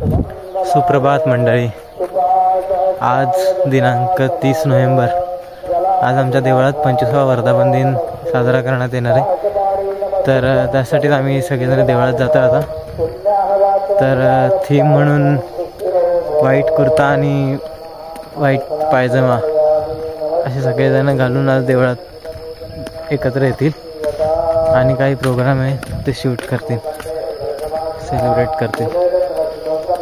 सुप्रभात मंडळी. आज दिनांक 30 नोव्हेंबर. आज आमच्या देवळात 25वा वर्धापन दिन साजरा करण्यात येणार आहे. तर त्यासाठीच आम्ही सगळेजण देवळात जातो आता. तर थीम म्हणून व्हाईट कुर्ता आणि व्हाईट पायजमा असे सगळेजण घालून आज देवळात एकत्र येतील आणि काही प्रोग्राम आहे ते शूट करतील, सेलिब्रेट करतील.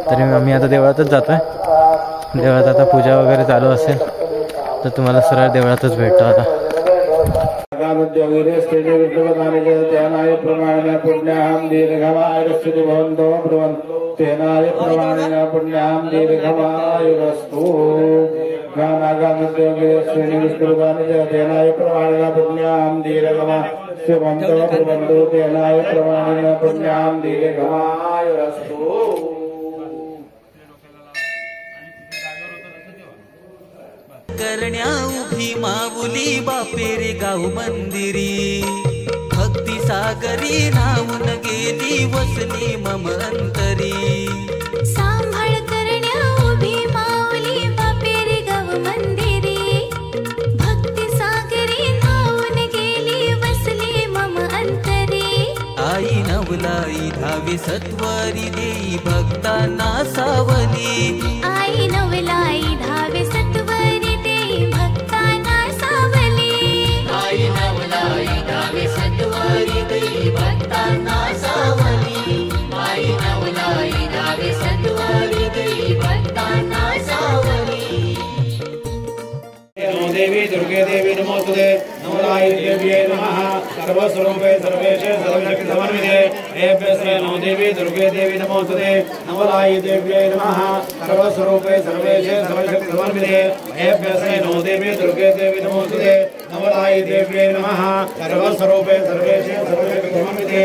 तरी आम्ही आता देवळातच जातो आहे. देवळात आता पूजा वगैरे चालू असेल तर तुम्हाला सरळ देवळातच भेटतो आता. करण्या उभी माऊली बापेरे गाव मंदिरी, भक्ती सागरी नावून गेली वसली मम अंतरी. सांभाळ करण्या उभी माऊली बापेरे गाव मंदिरी, भक्ती सागरी नावून गेली वसली मम अंतरी. आई नवलाई धावे सत्वरी देई भक्तांना सावली. आई नवलाई धावे सत्वरी देई भक्तांना सावली. आई नवलाई धावे सत्वरी देई भक्तांना सावली. आई नवलाई धावे सत्वरी देई भक्तांना सावली. देवी दुर्गे देवी नमोस्तुते. नमोलाई देव्यै नमः. सर्वस्वरूपे सर्वेशे सर्वशक्ति समन्विते एभ्यस्मै नमो देवी दुर्गे देवी नमोस्तुते. नमोलाई देव्यै नमः. सर्वस्वरूपे सर्वेशे सर्वशक्ति समन्विते एभ्यस्मै नमो देवी दुर्गे देवी नमोस्तुते. नमोलाई देव्यै नमः. सर्वस्वरूपे सर्वेशे सर्वशक्ति समन्विते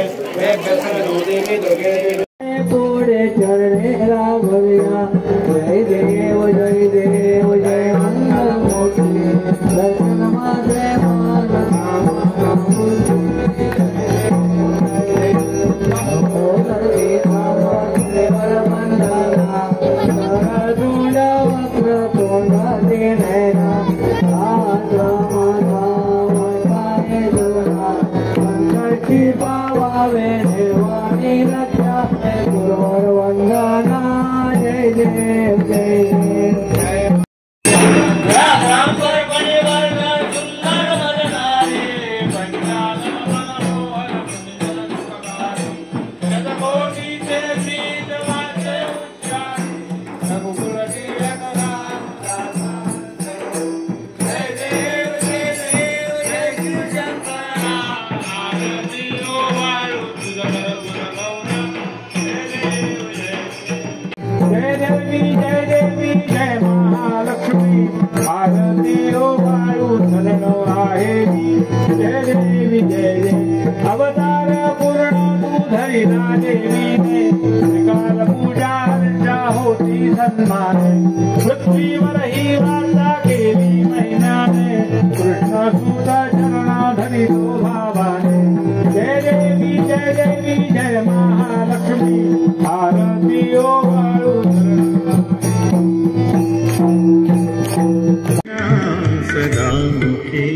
एभ्यस्मै नमो देवी दुर्गे देवी. पूरे चरणे राघविया. जय देव जय देव जय मंगल मूर्ति. दर्शन मात्रे अवतार पूर्ण तू धरिला देवीने. काल पूजा अर्चा होती सन्माने. पृथ्वीवर ही वार्ता केली महिम्याने. कृष्ण सुता चरणा धरितो भावाने. जय देवी जय महालक्ष्मी. आरती ओवाळू सदा मुखे.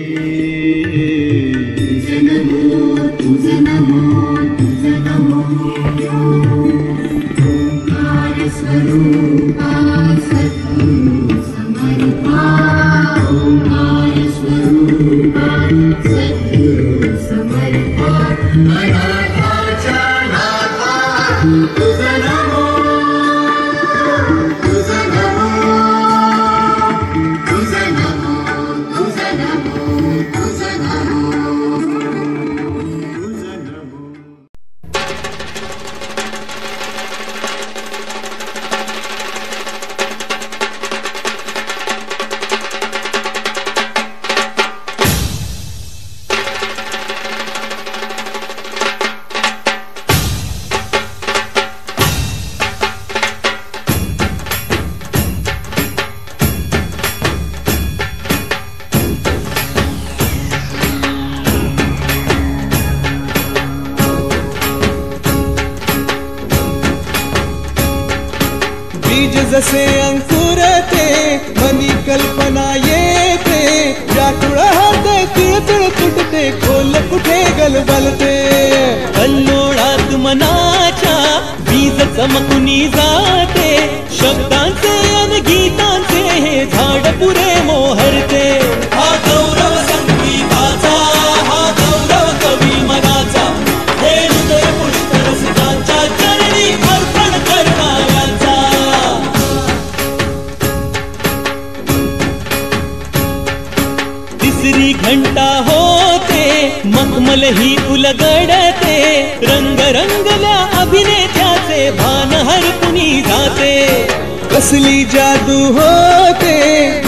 बीज जसे अंकुरते मनी कल्पना येते व्याकुळ होते तिळतिळ तुटते खोल कुठे गलबलते कल्लोळात मनाच्या बीज चमकुनी जाते शब्दांचे अन गीतांचे हे झाड पुरे मोहरते हा गौरव संगीताचा हा गौरव कवी मनाचा हे हृदय पुष्प रसिकांच्या चरणी अर्पण करणाऱ्याचा तिसरी घंटा होते मखमल ही उलगडते रंग रंगल्या अभिनेत्याचे भान हरपुनी जाते कसली जादू होते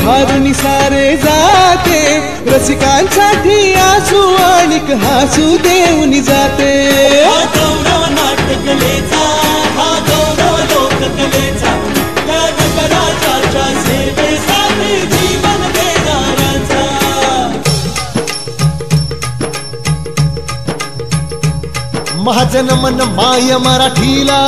हारुनी सारे जाते रसिकांसाठी आसू आणिक हासू देऊन जाते हा गौरव नाटकलेचा हा गौरव लोककलेचा या जगराजाच्या सेवेसाठी जीवन देणाऱ्याचा माझं नमन माय मराठीला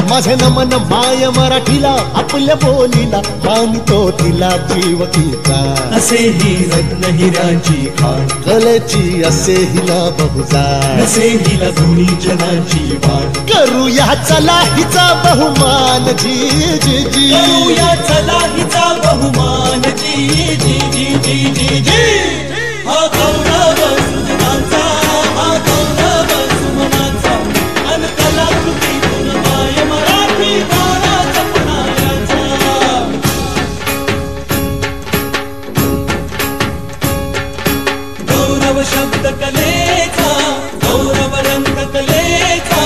माझे नमन माय मराठीला आपल्या बोलीला आणि तो तिला जीव तिचा असे ही रत्न हिराची खाण कलेची असे हिला बहुजाण असे हिला दोन्ही जनाची वाण करूया चला हिचा बहुमान जी जी जी करूया चला हिचा बहुमान जी जी जी जी जी जी हा गौरव सुजनांचा हा गौरव सुमनांचा अन कलाकृतीतून माय मराठी गाणा जपणाऱ्याचा गौरव शब्द कलेचा गौरव रंग कलेचा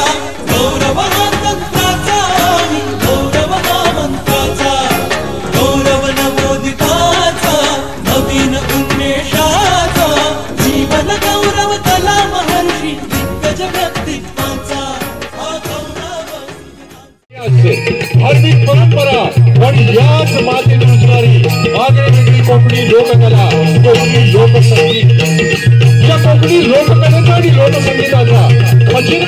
गौरव हा तंत्राचा आणि गौरव हा मंत्राचा गौरव नवोदिताचा नवीन उन्मेषाचा जीवन गौरव कला महर्षी दिग्गज व्यक्तित्वाचा हा गौरव धार्मिक परंपरा पण याच मातीत रुजणारी आगळीवेगळी कोकणी लोककला कोकणी लोकसंगीत या कोकणी लोककलेचा आणि लोकसंगीताचा खजिना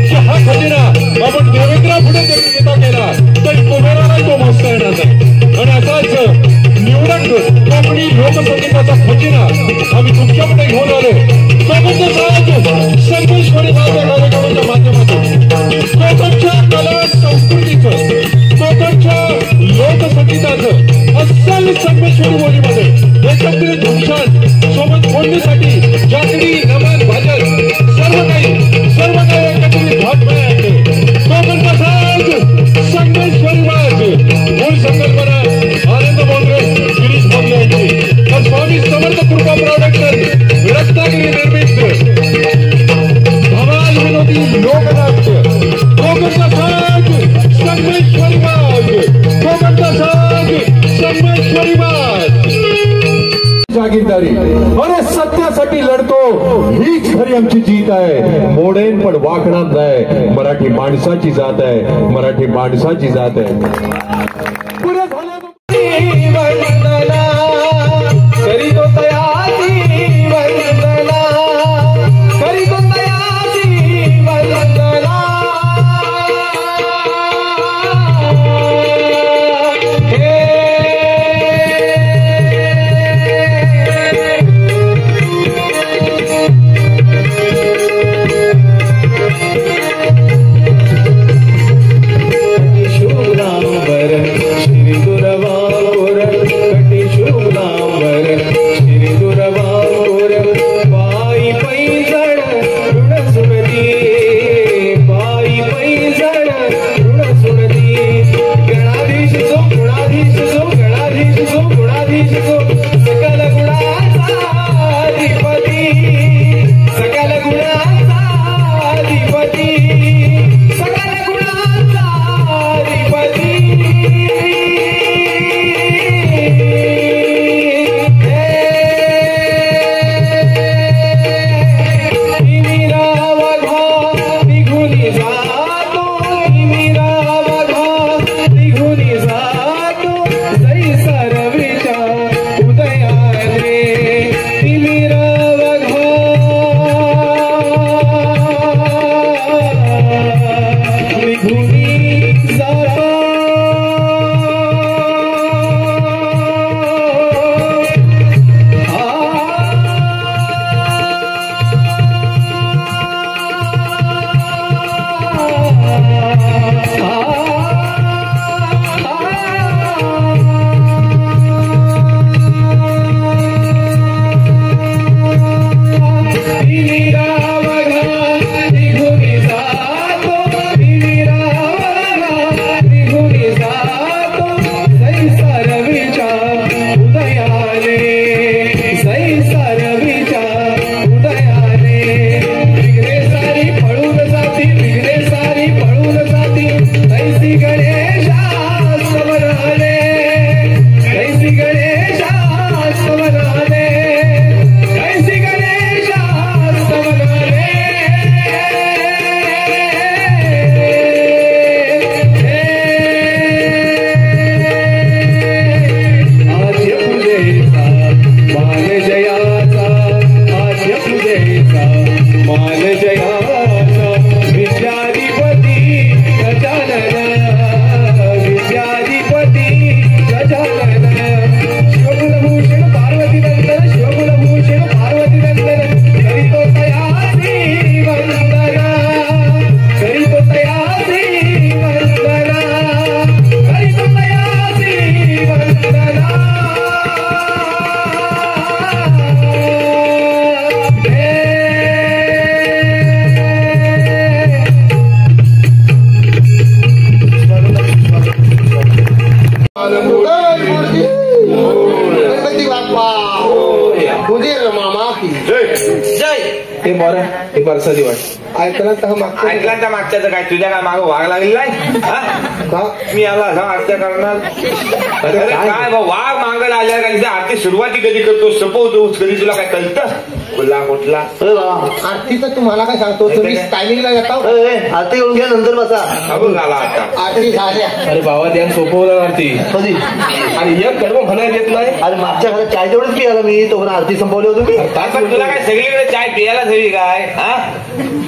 की हा खजिना आपण देवेंद्रा पुढे जरी नेता केला तरी कुबेरालाही तो मोजता येणार नाही आणि असाच निवडक कोकणी लोकसंगीताचा खजिना आम्ही तुमच्याकडे घेऊन आलो संगमेश्वरी माझ्या कार्यक्रमाच्या माध्यमातून कोकणच्या कला संस्कृतीचं कोकणच्या लोकसंगीताचं अस्सल संगमेश्वरी बोलीमध्ये एकत्रित घुमशान सोबत बोलण्यासाठी जागडी नमन भजन सर्व काही एकत्रित भागमय आहे कोकणचा साज संगमेश्वरी वाज मूळ संकल्पना आनंद बोंद्रे गिरीश भोगले यांची तर स्वामी समर्थ कृपा प्रोडक्शन रत्नागिरी निर्मित धमाल विनोदी लोकनाट्य कोकणचा साज संगमेश्वरी वाज कोकणचा साज संगमेश्वरी वाज जागीरदारी अरे सत्यासाठी लढतो हीच खरी आमची जीत आहे मोडेन पण वाकणार नाही मराठी माणसाची जात आहे मराठी माणसाची जात आहे पुढे झालं करी तो तयारी वंदना करी तो तयारी वंदना श्री दुरवा ऐकला त्या मागच्याचं काय तुझ्या काय मागं वाघ लागलेला आहे मी याला असं आरत्या करणार काय वाघ मागायला आल्या का आरती सुरुवाती कधी करतो सपवतो कधी तुला काय कळतं कुठला कुठला आरतीचं तुम्हाला काय सांगतो तुम्ही टायमिंगला येता आरती येऊन घ्या नंतर बसा झाला आता आरती झाल्या. अरे बाबा त्या सोपवलं आरती कधी आणि एक कडवं म्हणायला येत नाही. अरे मागच्या घरात चाय तेवढंच पियाला मी तो आरती संपवली होती मी तुला काय सगळीकडे चाय पियाला हवी काय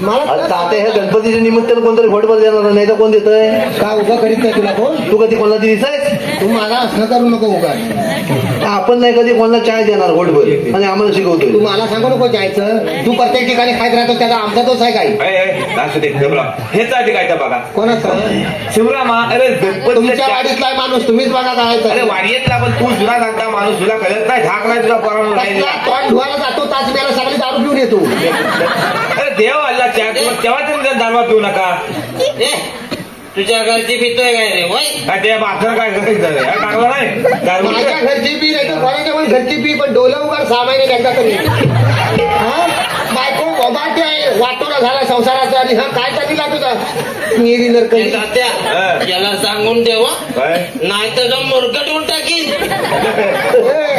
मला तात्या ह्या गणपतीच्या निमित्तानं कोणतरी घोटभर देणार नाही तर कोण देतय का उभा करीत नाही तुला कोण तू कधी कोणाला दिसायस तू मला असं करू नको उभा आपण नाही कधी कोणाला चाय देणार घोटभर आणि आम्हाला शिकवतोय तू मला सांगू नको जायचं तू प्रत्येक ठिकाणी खात राहतो त्याचा आमचा तोच आहे काय हेच काय बघा कोणाचा शिवरामा अरे तुमच्या वाडीतला माणूस तुम्हीच बघा काय अरे वाडीतला पण तू जुना सांगता माणूस तुला कळत नाही झाक नाही तुला परवा तोंड धुवायला जातो ताजम्याला सगळी दारू पिऊन येतो अरे देव अल्ला तेव्हा तुम्ही दारवा पिऊ नका तुझ्या घरची पितोय काय रे ते मात्र काय टाकलं नाही माझ्या घरची पी नाही तर कोणाच्या पण घरची पी पण डोलं उघड 6 महिने एकदा तरी बायको बोबाटे आहे वाटोरा झाला संसाराचा आणि हा काय चालला तुझा मेरी नरकली तात्या याला सांगून ठेवा नाही तर मुरगट उलटा की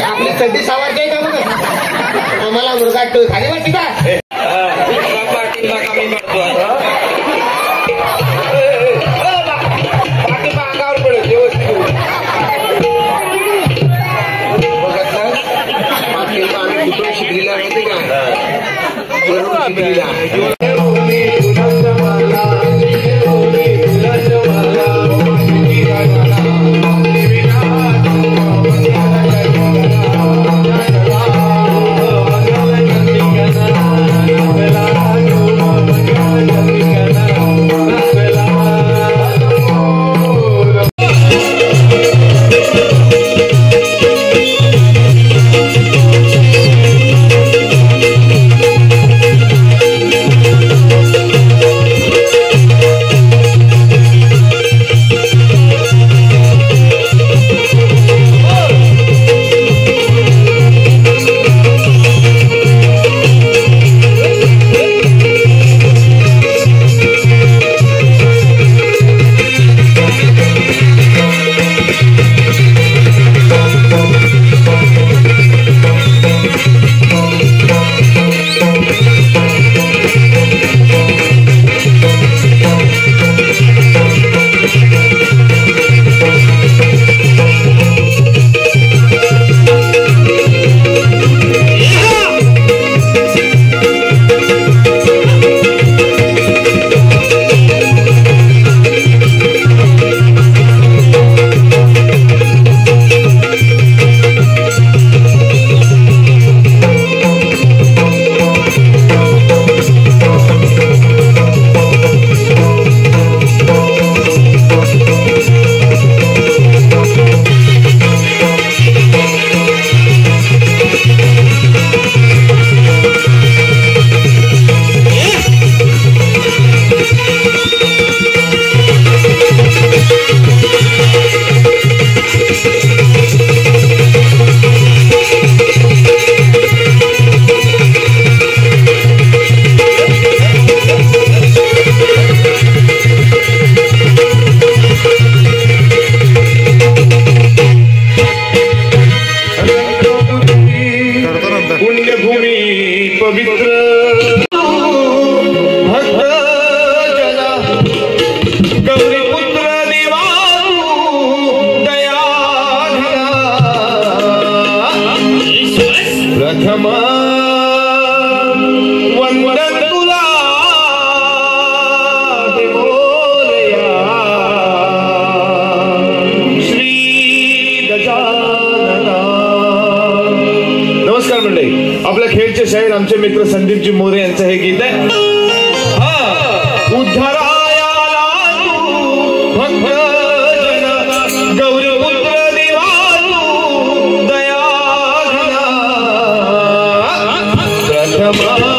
आपली चड्डी सावरते का मग आम्हाला मुरगाट खाली वाटते का कमी करतो शिकलेला माहिती का शिकलेला Thank you. शाहीर आमचे मित्र संदीपजी मोरे यांचं हे गीत आहे. उद्धाराया भक्त जन गौरपुत्र देवा दया प्रथमा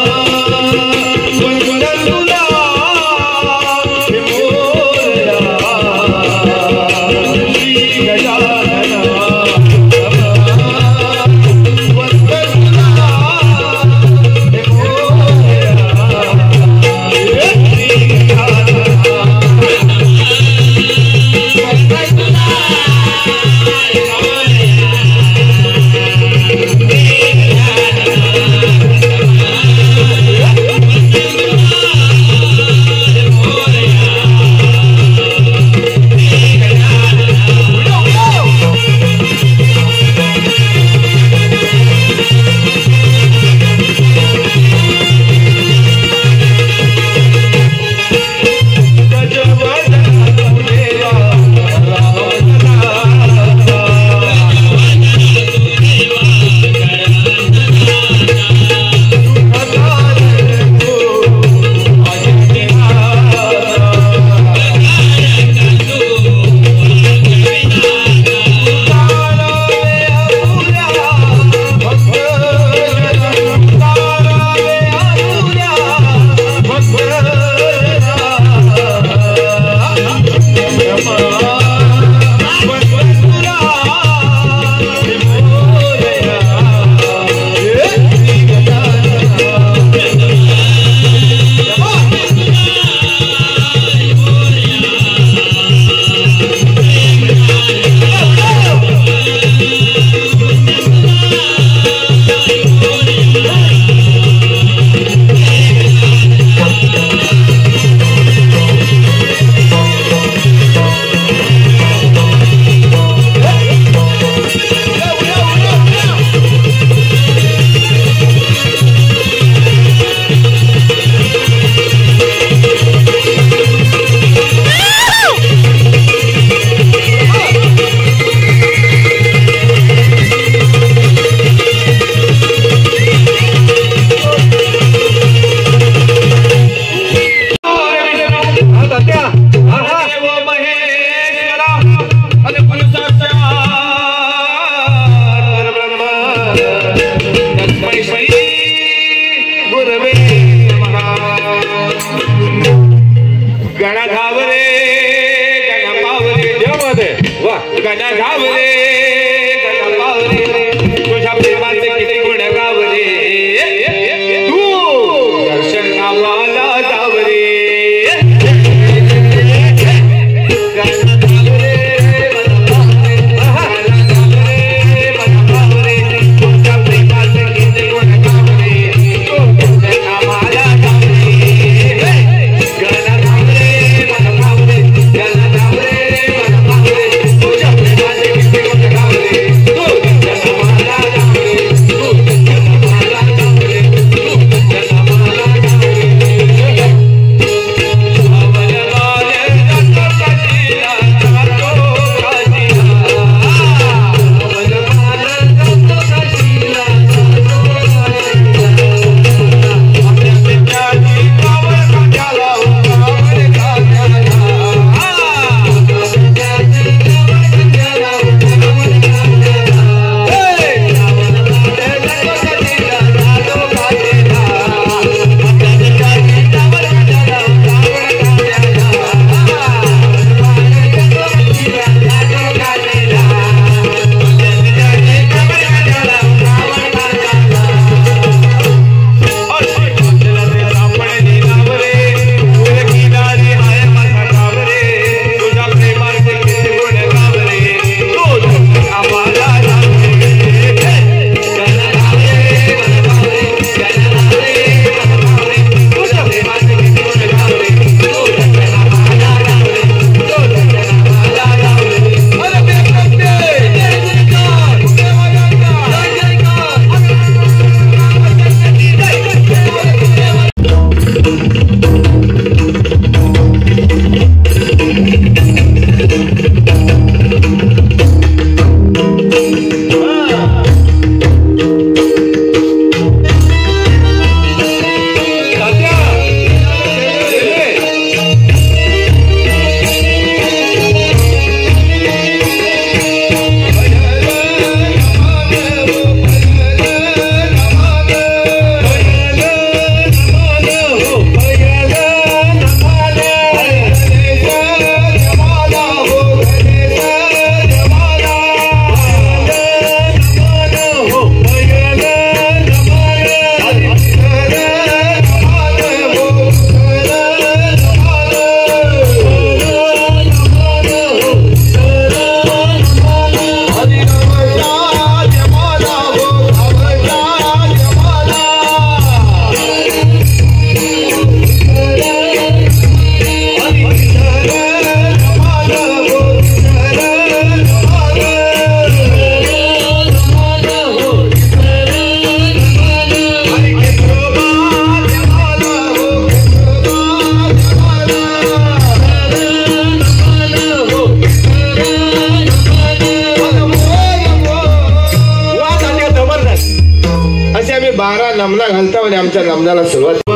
नमना घालता म्हणजे आमच्या नमनाला सुरुवात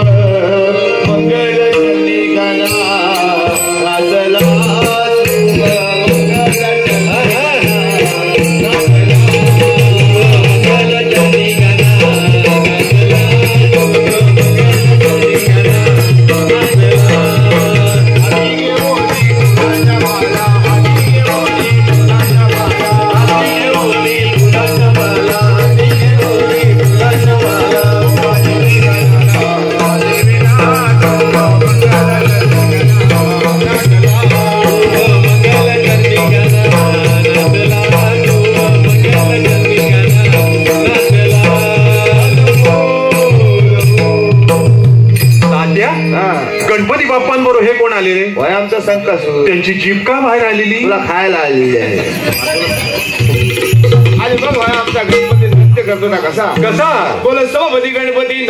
मंगल गणपती बाप्पांबरोबर हे कोण आलेले? आमचा संकासू. त्यांची जीभ का बाहेर आलेली? तुला खायला आलेली आहे. आणि बघ आमचा गणपती नृत्य करतो ना कसा कसा बोल सभापती गणपती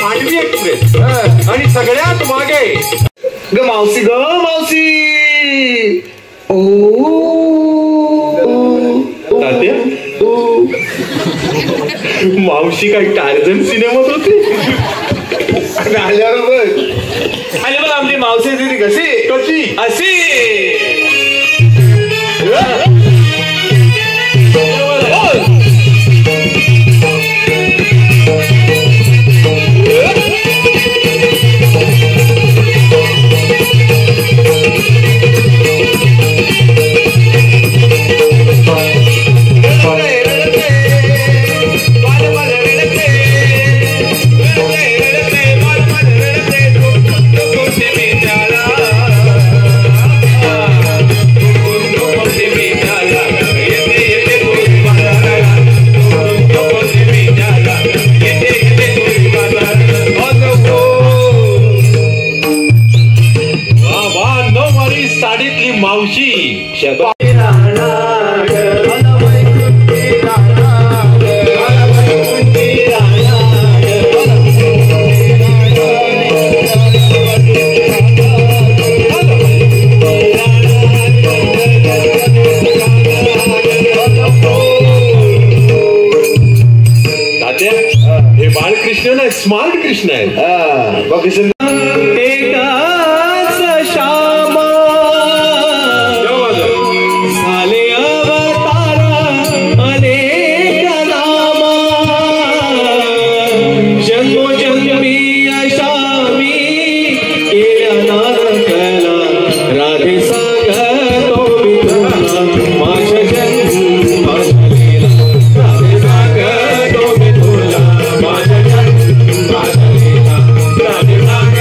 मांडवी एक्सप्रेस आणि सगळ्यात मागे ग मावशी मावशी काय टार्झन सिनेमात होती आल्यावर बघ आणि बघ आपली मावशी दिली कशी कशी अशी साडीतली मावशी हे बाळकृष्ण नाही स्मार्ट कृष्ण आहे राधे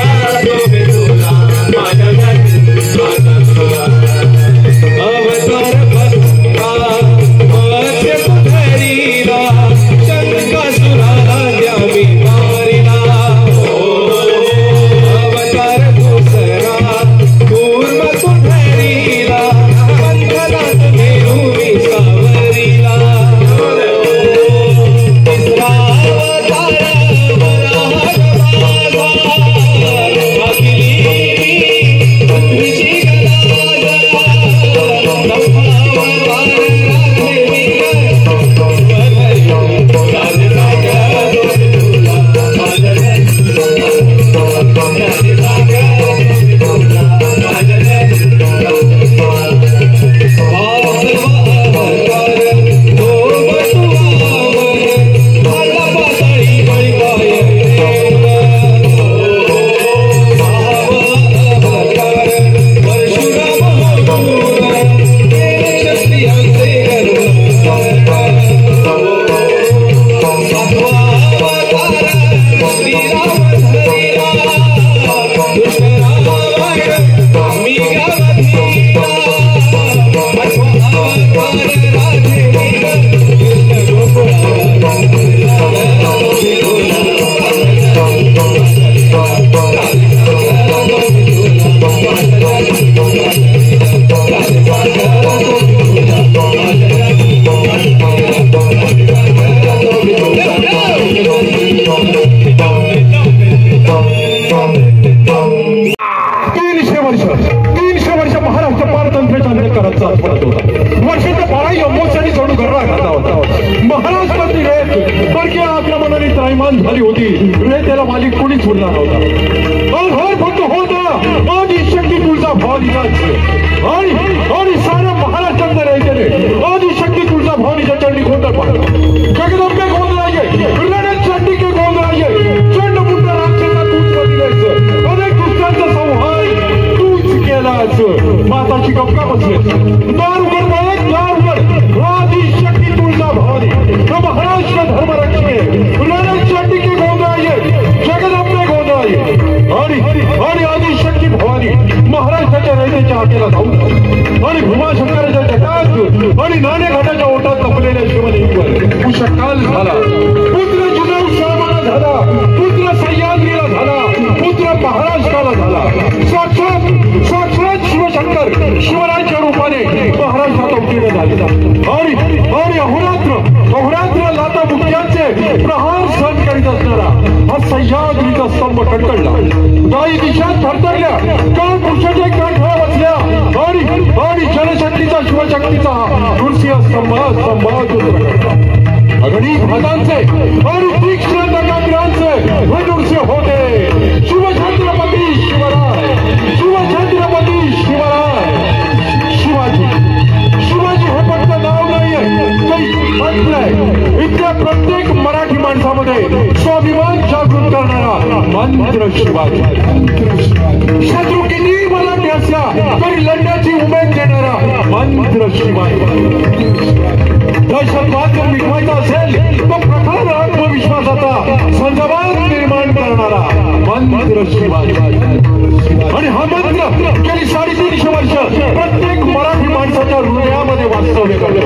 परकीय आक्रमणाने त्रैमान झाली होती रे त्याला मालिक कोणीच उरला नव्हता घर फक्त होता आदिशक्ती तुळजा भवानीलाच आणि साऱ्या महाराष्ट्रात राहायचे आदिशक्ती तुळजा भवानीच्या चरणी गोंधळ पाडला जगदंबे गोंधळाये रणत चंडिके गोंधळाये चंडमुंड राक्षसा तूच बदिलेस अनेक दुष्टांचा संहार तूच केलास माताची गप्पा बसले दार उघड बाळक दार उघड आदिशक्ती तुळजा भवानी महाराष्ट्र धर्मरक्षणे रणत चंडिके गोंधळाये जगदंबे गोंधळाये आणि आदिशक्ती भवानी महाराष्ट्राच्या रयतेच्या हाकेला जाऊन आणि भीमाशंकराच्या जटात आणि नाणेघाटाच्या ओटात लपलेल्या शिवलिंगावर उषकाल झाला पुत्र जुनैद शर्माला झाला पुत्र सह्याद्रीला झाला पुत्र महाराष्ट्राला झाला साक्षात शिवशंकर शिवराच्या रूपाने महाराष्ट्रात अवतीर्ण झाले आणि अहोरात्र लाता मुख्यांचे प्रहार सहन करीत असणारा हा सह्याद्रीचा स्तंभ कडकडला गायी दिशात थरथरल्या काळ पुरुषाचे काठळा बसल्या आणि जनशक्तीचा शिवशक्तीचा नृसिंह स्तंभात अगणित हातांचे आणि तीक्ष्ण नकाग्रांचे हे नृसिंह होते शिवछत्रपती शिवराय शिवाजी हे फक्त नाव नाहीये इथल्या प्रत्येक मराठी माणसामध्ये स्वाभिमान जागृत करणारा मंत्र शिवाजी शत्रू किती मराठी असला तरी लढण्याची उमेद देणारा मंत्र शिवाजी दहशतवाद जर मिटवायचा असेल तो प्रखर आत्मविश्वासाचा संघवाद निर्माण करणारा मंत्र शिवाजी आणि हा मंत्र गेली 350 वर्ष प्रत्येक मराठी माणसाच्या हृदयामध्ये वास्तव्य करतो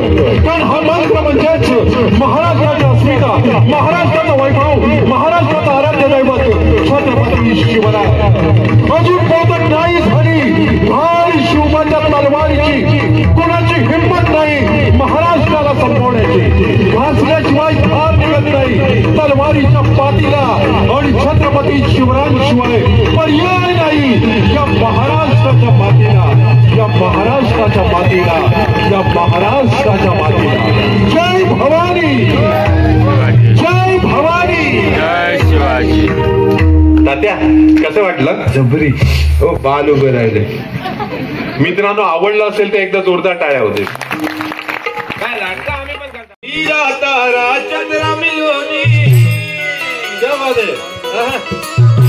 कारण हा मंत्र म्हणजेच महाराष्ट्राची अस्मिता महाराष्ट्राचा वैभव महाराष्ट्राचा आराध्य दैवत छत्रपती शिवराय अजून बहुतेक नाही झाली भारी शिवबाच्या तलवारीची कोणाची हिंमत नाही महाराष्ट्राला संपवण्याची भासल्याशिवाय धार निघत नाही तलवारीच्या पाठीला आणि छत्रपती शिवरायांशिवाय पर्याय नाही या महाराष्ट्राच्या मातीला जय भवानी जय शिवाजी तात्या कसं वाटलं जबरी हो बाल उभे राहिले मित्रांनो आवडलं असेल तर एकदा जोरदार टाळ्या होते काय लाडका आम्ही पण करतो तारा चंद्रा मिलोनी जय